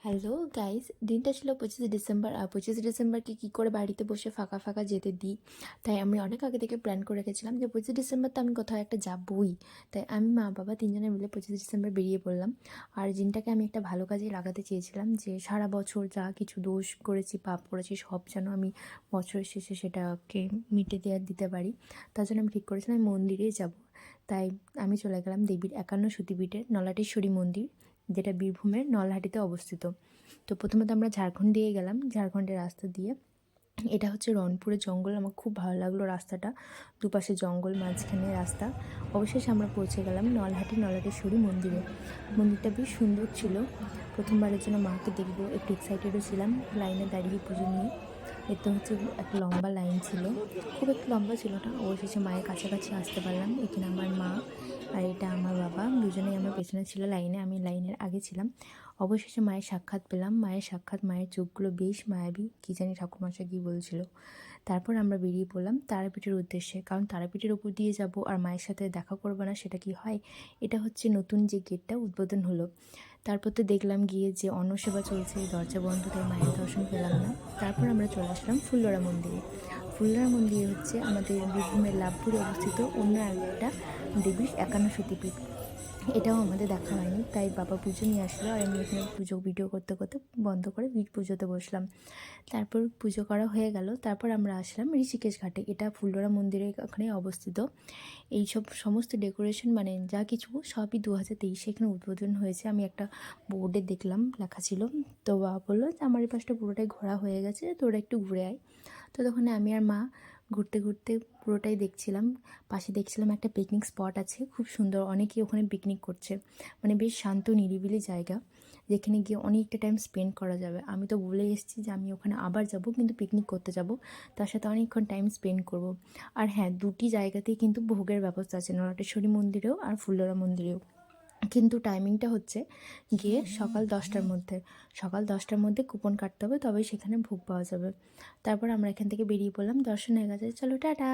Hello guys, দিনটা ছিল 25শে December. আর 25শে ডিসেম্বরকে কী করে বাড়িতে বসে ফাঁকা ফাঁকা যেতে দিই, তাই আমি অনেক আগে থেকে প্ল্যান করে রেখেছিলাম যে 25শে ডিসেম্বর তো আমি কোথাও একটা যাবই। তাই আমি মা বাবা তিনজনে মিলে 25শে ডিসেম্বর বেরিয়ে পড়লাম। আর দিনটাকে আমি একটা ভালো কাজে লাগাতে চেয়েছিলাম, যে সারা বছর যা কিছু দোষ করেছি, পাপ করেছি, সব যেন আমি বছরের শেষে সেটাকে মিটে দিতে পারি। তার জন্য আমি ঠিক করেছিলাম আমি মন্দিরে যাব। তাই আমি চলে গেলাম দেবীর 51 সতীপীঠের নলাটেশ্বরী মন্দির, যেটা বীরভূমের নলহাটিতে অবস্থিত। তো প্রথমে আমরা ঝাড়খণ্ড দিয়ে গেলাম, ঝাড়খণ্ডের রাস্তা দিয়ে। এটা হচ্ছে রনপুরের জঙ্গল। আমার খুব ভালো লাগলো রাস্তাটা, দুপাশে জঙ্গল, মাঝখানে রাস্তা। অবশেষে আমরা পৌঁছে গেলাম নলাটেশ্বরী মন্দিরে। মন্দিরটা বেশ সুন্দর ছিল। প্রথমবারের জন্য মাকে দেখবো, একটু এক্সাইটেডও ছিলাম লাইনে দাঁড়িয়ে পুজো নিয়ে। এতে হচ্ছে একটা লম্বা লাইন ছিল, খুব একটু লম্বা ছিল না। অবশেষে মায়ের কাছাকাছি আসতে পারলাম। এখানে আমার মা আর এটা আমার বাবা, দুজনেই আমার পেছনে ছিল লাইনে, আমি লাইনের আগে ছিলাম। অবশেষে মায়ের সাক্ষাৎ পেলাম। মায়ের চোখগুলো বেশ মায়াবী, কী জানি ঠাকুরমশাই কী বলছিল। তারপর আমরা বেরিয়ে পড়লাম তারাপীঠের উদ্দেশ্যে, কারণ তারাপীঠের উপর দিয়ে যাব আর মায়ের সাথে দেখা করবো না, সেটা কি হয়। এটা হচ্ছে নতুন যে গেটটা উদ্বোধন হলো। তারপর তো দেখলাম গিয়ে যে অন্নসেবা চলছে, দরজা বন্ধ, তাই মায়ের দর্শন পেলাম না। তারপর আমরা চলে আসলাম ফুল্লরা মন্দিরে। ফুল্লরা মন্দিরে হচ্ছে আমাদের বীরভূমের লাভপুরে অবস্থিত অন্য একটা দেবীর 51 সতীপীঠ। এটাও আমাদের দেখা হয়নি, তাই বাবা পুজো নিয়ে আসলো আর আমি এখানে পুজো ভিডিও করতে করতে বন্ধ করে পুজোতে বসলাম। তারপর পুজো করা হয়ে গেল। তারপর আমরা আসলাম ঋষিকেশ ঘাটে, এটা ফুল্লরা মন্দিরের ওখানে অবস্থিত। এইসব সমস্ত ডেকোরেশন মানে যা কিছু সবই 2023 এখানে উদ্বোধন হয়েছে। আমি একটা বোর্ডে দেখলাম লেখা ছিল। তো বাবা বললো যে আমার এই পাশটা পুরোটাই ঘোরা হয়ে গেছে, তোরা একটু ঘুরে আয়। তো তখন আমি আর মা ঘুরতে ঘুরতে পুরোটাই দেখছিলাম। পাশে দেখছিলাম একটা পিকনিক স্পট আছে, খুব সুন্দর, অনেকেই ওখানে পিকনিক করছে। মানে বেশ শান্ত নিরিবিলি জায়গা, যেখানে গিয়ে অনেকটা টাইম স্পেন্ড করা যাবে। আমি তো বলে এসেছি যে আমি ওখানে আবার যাব, কিন্তু পিকনিক করতে যাব, তার সাথে অনেকক্ষণ টাইম স্পেন্ড করব। আর হ্যাঁ, দুটি জায়গাতেই কিন্তু ভোগের ব্যবস্থা আছে, নলাটেশ্বরী মন্দিরেও আর ফুল্লরা মন্দিরেও। কিন্তু টাইমিংটা হচ্ছে গিয়ে সকাল 10টার মধ্যে কুপন কাটতে হবে, তবেই সেখানে ভোগ পাওয়া যাবে। তারপর আমরা এখান থেকে বেরিয়ে পড়লাম, দর্শন হয়ে গেছে, চলো টাটা।